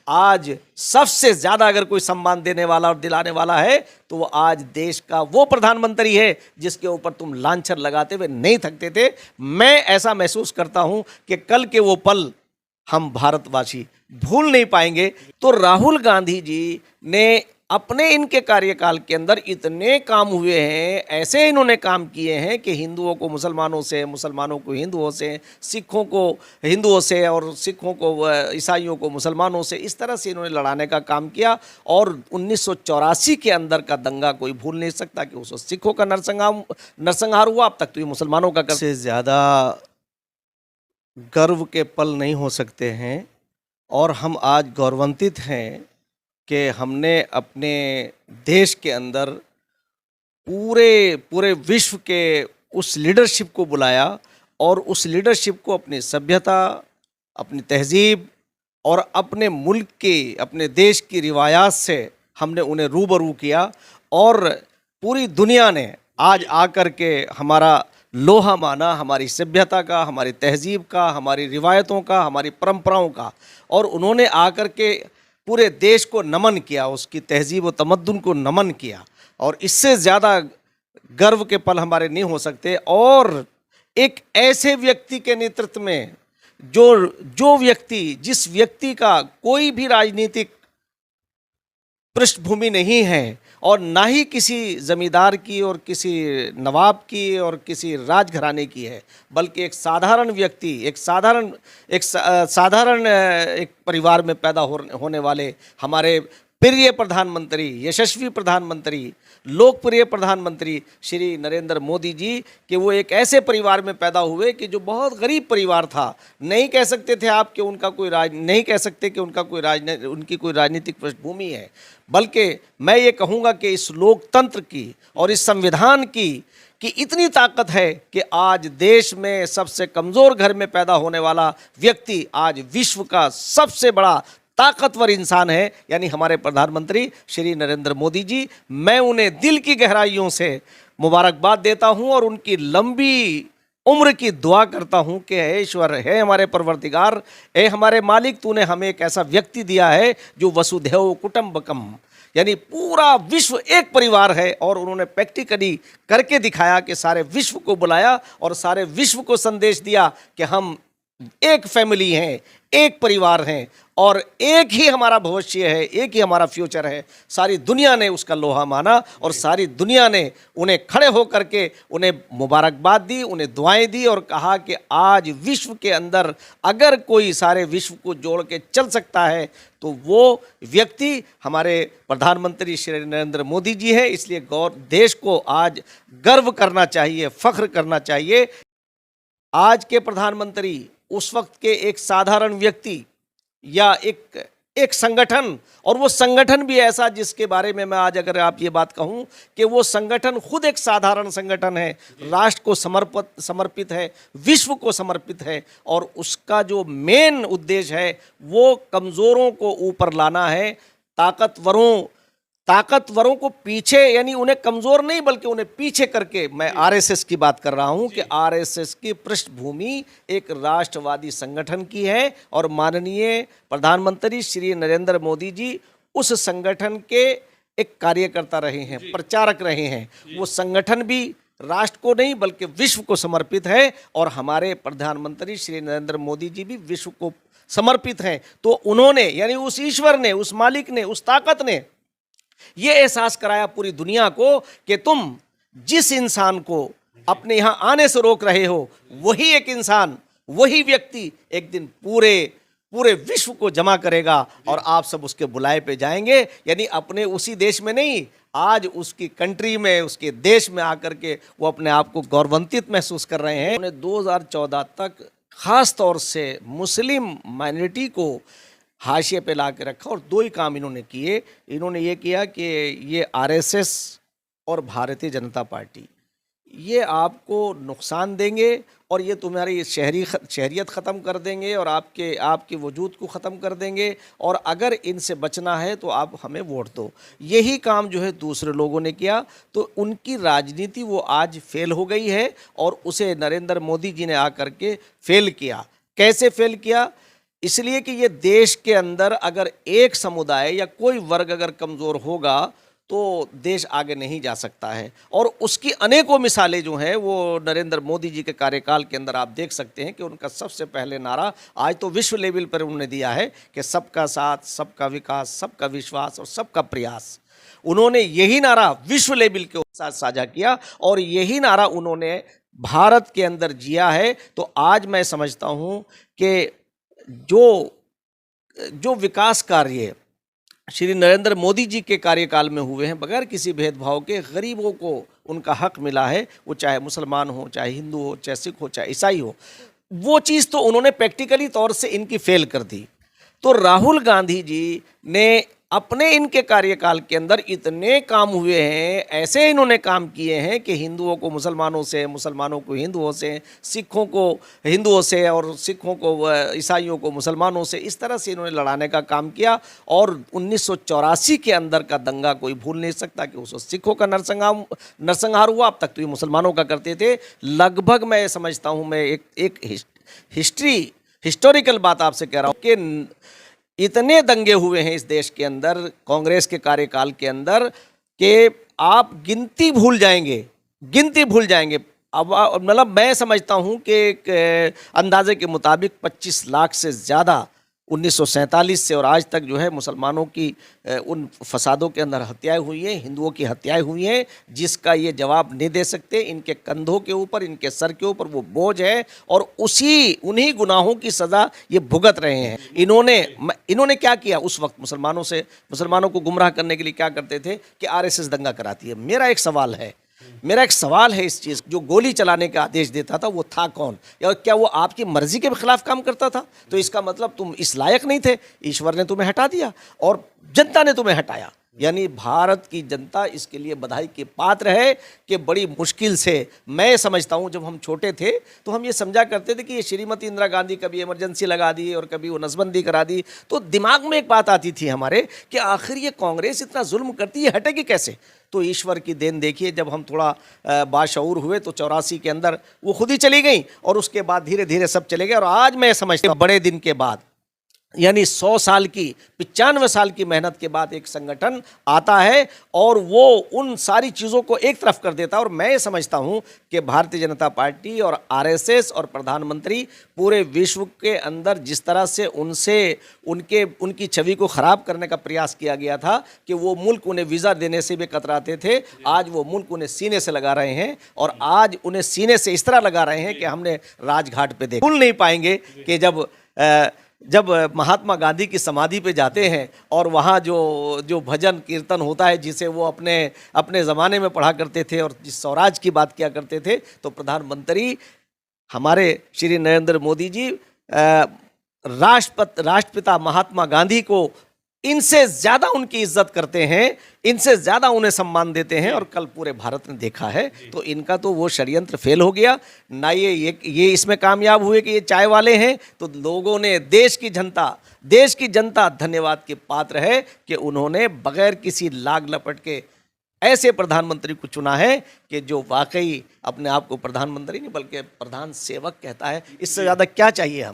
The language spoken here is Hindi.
आज सबसे ज़्यादा अगर कोई सम्मान देने वाला और दिलाने वाला है तो वो आज देश का वो प्रधानमंत्री है जिसके ऊपर तुम लांछन लगाते हुए नहीं थकते थे। मैं ऐसा महसूस करता हूं कि कल के वो पल हम भारतवासी भूल नहीं पाएंगे। तो राहुल गांधी जी ने अपने इनके कार्यकाल के अंदर इतने काम हुए हैं, ऐसे इन्होंने काम किए हैं कि हिंदुओं को मुसलमानों से, मुसलमानों को हिंदुओं से, सिखों को हिंदुओं से और सिखों को ईसाइयों को मुसलमानों से, इस तरह से इन्होंने लड़ाने का काम किया। और 1984 के अंदर का दंगा कोई भूल नहीं सकता कि उस सिखों का नरसंहार हुआ। अब तक तो ये मुसलमानों का से ज़्यादा गर्व के पल नहीं हो सकते हैं। और हम आज गौरवान्वित हैं कि हमने अपने देश के अंदर पूरे विश्व के उस लीडरशिप को बुलाया और उस लीडरशिप को अपनी सभ्यता, अपनी तहजीब और अपने मुल्क की, अपने देश की रिवायात से हमने उन्हें रूबरू किया। और पूरी दुनिया ने आज आकर के हमारा लोहा माना, हमारी सभ्यता का, हमारी तहजीब का, हमारी रिवायतों का, हमारी परंपराओं का। और उन्होंने आकर के पूरे देश को नमन किया, उसकी तहजीब व तमद्दुन को नमन किया। और इससे ज़्यादा गर्व के पल हमारे नहीं हो सकते। और एक ऐसे व्यक्ति के नेतृत्व में जिस व्यक्ति का कोई भी राजनीतिक पृष्ठभूमि नहीं है और ना ही किसी जमींदार की और किसी नवाब की और किसी राजघराने की है, बल्कि एक साधारण व्यक्ति, एक साधारण एक परिवार में पैदा होने वाले हमारे प्रिय प्रधानमंत्री, यशस्वी प्रधानमंत्री, लोकप्रिय प्रधानमंत्री श्री नरेंद्र मोदी जी, कि वो एक ऐसे परिवार में पैदा हुए कि जो बहुत गरीब परिवार था। नहीं कह सकते थे आप कि नहीं कह सकते कि उनकी कोई राजनीतिक पृष्ठभूमि है, बल्कि मैं ये कहूँगा कि इस लोकतंत्र की और इस संविधान की इतनी ताकत है कि आज देश में सबसे कमज़ोर घर में पैदा होने वाला व्यक्ति आज विश्व का सबसे बड़ा ताकतवर इंसान है, यानी हमारे प्रधानमंत्री श्री नरेंद्र मोदी जी। मैं उन्हें दिल की गहराइयों से मुबारकबाद देता हूं और उनकी लंबी उम्र की दुआ करता हूं कि हे ईश्वर, है हमारे परवरदिगार, हे हमारे मालिक, तूने हमें एक ऐसा व्यक्ति दिया है जो वसुधैव कुटुंबकम, यानी पूरा विश्व एक परिवार है। और उन्होंने प्रैक्टिकली करके दिखाया कि सारे विश्व को बुलाया और सारे विश्व को संदेश दिया कि हम एक फैमिली हैं, एक परिवार हैं और एक ही हमारा भविष्य है, एक ही हमारा फ्यूचर है। सारी दुनिया ने उसका लोहा माना और सारी दुनिया ने उन्हें खड़े होकर के उन्हें मुबारकबाद दी, उन्हें दुआएं दी और कहा कि आज विश्व के अंदर अगर कोई सारे विश्व को जोड़ के चल सकता है तो वो व्यक्ति हमारे प्रधानमंत्री श्री नरेंद्र मोदी जी है। इसलिए देश को आज गर्व करना चाहिए, फख्र करना चाहिए। आज के प्रधानमंत्री उस वक्त के एक साधारण व्यक्ति या एक संगठन, और वो संगठन भी ऐसा जिसके बारे में मैं आज अगर आप ये बात कहूं कि वो संगठन खुद एक साधारण संगठन है, राष्ट्र को समर्पित है, विश्व को समर्पित है। और उसका जो मेन उद्देश्य है वो कमज़ोरों को ऊपर लाना है, ताकतवरों को पीछे, यानी उन्हें कमज़ोर नहीं बल्कि उन्हें पीछे करके। मैं आरएसएस की बात कर रहा हूं कि आरएसएस की पृष्ठभूमि एक राष्ट्रवादी संगठन की है और माननीय प्रधानमंत्री श्री नरेंद्र मोदी जी उस संगठन के एक कार्यकर्ता रहे हैं, प्रचारक रहे हैं। वो संगठन भी राष्ट्र को नहीं बल्कि विश्व को समर्पित है और हमारे प्रधानमंत्री श्री नरेंद्र मोदी जी भी विश्व को समर्पित हैं। तो उन्होंने, यानी उस ईश्वर ने, उस मालिक ने, उस ताकत ने ये एहसास कराया पूरी दुनिया को कि तुम जिस इंसान को अपने यहाँ आने से रोक रहे हो, वही एक इंसान, वही व्यक्ति एक दिन पूरे विश्व को जमा करेगा और आप सब उसके बुलाए पे जाएंगे। यानी अपने उसी देश में नहीं, आज उसकी कंट्री में, उसके देश में आकर के वो अपने आप को गौरवान्वित महसूस कर रहे हैं। उन्होंने 2014 तक खास तौर से मुस्लिम माइनॉरिटी को हाशिए पे ला के रखा और दो ही काम इन्होंने किए। इन्होंने ये किया कि ये आरएसएस और भारतीय जनता पार्टी ये आपको नुकसान देंगे और ये तुम्हारी शहरियत ख़त्म कर देंगे और आपके वजूद को ख़त्म कर देंगे, और अगर इनसे बचना है तो आप हमें वोट दो। यही काम जो है दूसरे लोगों ने किया। तो उनकी राजनीति वो आज फेल हो गई है और उसे नरेंद्र मोदी जी ने आकर के फेल किया। कैसे फेल किया इसलिए कि ये देश के अंदर अगर एक समुदाय या कोई वर्ग अगर कमज़ोर होगा तो देश आगे नहीं जा सकता है। और उसकी अनेकों मिसालें जो हैं वो नरेंद्र मोदी जी के कार्यकाल के अंदर आप देख सकते हैं कि उनका सबसे पहले नारा आज तो विश्व लेवल पर उन्होंने दिया है कि सबका साथ, सबका विकास, सबका विश्वास और सबका प्रयास। उन्होंने यही नारा विश्व लेवल के साथ साझा किया और यही नारा उन्होंने भारत के अंदर जिया है। तो आज मैं समझता हूँ कि जो विकास कार्य श्री नरेंद्र मोदी जी के कार्यकाल में हुए हैं, बगैर किसी भेदभाव के गरीबों को उनका हक मिला है, वो चाहे मुसलमान हो, चाहे हिंदू हो, चाहे सिख हो, चाहे ईसाई हो, वो चीज़ तो उन्होंने प्रैक्टिकली तौर से इनकी फेल कर दी। तो राहुल गांधी जी ने अपने इनके कार्यकाल के अंदर इतने काम हुए हैं, ऐसे इन्होंने काम किए हैं कि हिंदुओं को मुसलमानों से, मुसलमानों को हिंदुओं से, सिखों को हिंदुओं से और सिखों को ईसाइयों को मुसलमानों से, इस तरह से इन्होंने लड़ाने का काम किया। और 1984 के अंदर का दंगा कोई भूल नहीं सकता कि उसको सिखों का नरसंहार हुआ। अब तक तो ये मुसलमानों का करते थे। लगभग मैं समझता हूँ, मैं एक हिस्टोरिकल बात आपसे कह रहा हूँ कि इतने दंगे हुए हैं इस देश के अंदर कांग्रेस के कार्यकाल के अंदर कि आप गिनती भूल जाएंगे। अब मतलब मैं समझता हूं कि अंदाजे के मुताबिक 25 लाख से ज़्यादा 1947 से और आज तक जो है मुसलमानों की उन फसादों के अंदर हत्याएं हुई हैं, हिंदुओं की हत्याएं हुई हैं, जिसका ये जवाब नहीं दे सकते। इनके कंधों के ऊपर, इनके सर के ऊपर वो बोझ है और उन्हीं गुनाहों की सज़ा ये भुगत रहे हैं। इन्होंने क्या किया उस वक्त? मुसलमानों को गुमराह करने के लिए क्या करते थे कि आरएसएस दंगा कराती है। मेरा एक सवाल है इस चीज़, जो गोली चलाने का आदेश देता था वो था कौन? या क्या वो आपकी मर्जी के खिलाफ काम करता था? तो इसका मतलब तुम इस लायक नहीं थे, ईश्वर ने तुम्हें हटा दिया और जनता ने तुम्हें हटाया। यानी भारत की जनता इसके लिए बधाई के पात्र है कि बड़ी मुश्किल से, मैं समझता हूँ जब हम छोटे थे तो हम ये समझा करते थे कि ये श्रीमती इंदिरा गांधी कभी इमरजेंसी लगा दी और कभी वो नसबंदी करा दी, तो दिमाग में एक बात आती थी हमारे कि आखिर ये कांग्रेस इतना जुल्म करती है, हटेगी कैसे? तो ईश्वर की देन देखिए, जब हम थोड़ा बाशऊर हुए तो 84 के अंदर वो खुद ही चली गई और उसके बाद धीरे धीरे सब चले गए। और आज मैं समझता हूँ बड़े दिन के बाद, यानी 100 साल की, 95 साल की मेहनत के बाद एक संगठन आता है और वो उन सारी चीज़ों को एक तरफ कर देता है। और मैं समझता हूँ कि भारतीय जनता पार्टी और आरएसएस और प्रधानमंत्री पूरे विश्व के अंदर जिस तरह से उनकी छवि को ख़राब करने का प्रयास किया गया था कि वो मुल्क उन्हें वीज़ा देने से भी कतराते थे, आज वो मुल्क उन्हें सीने से लगा रहे हैं। और आज उन्हें सीने से इस तरह लगा रहे हैं कि हमने राजघाट पे देखा। भूल नहीं पाएंगे कि जब महात्मा गांधी की समाधि पे जाते हैं और वहाँ जो भजन कीर्तन होता है, जिसे वो अपने ज़माने में पढ़ा करते थे और जिस स्वराज की बात किया करते थे, तो प्रधानमंत्री हमारे श्री नरेंद्र मोदी जी राष्ट्रपिता महात्मा गांधी को इनसे ज़्यादा उनकी इज्जत करते हैं, इनसे ज़्यादा उन्हें सम्मान देते हैं। और कल पूरे भारत ने देखा है। तो इनका तो वो षड्यंत्र फेल हो गया ना, ये इसमें कामयाब हुए कि ये चाय वाले हैं। तो लोगों ने, देश की जनता धन्यवाद के पात्र है कि उन्होंने बगैर किसी लाग लपट के ऐसे प्रधानमंत्री को चुना है कि जो वाकई अपने आप को प्रधानमंत्री नहीं बल्कि प्रधान सेवक कहता है। इससे ज़्यादा क्या चाहिए हम?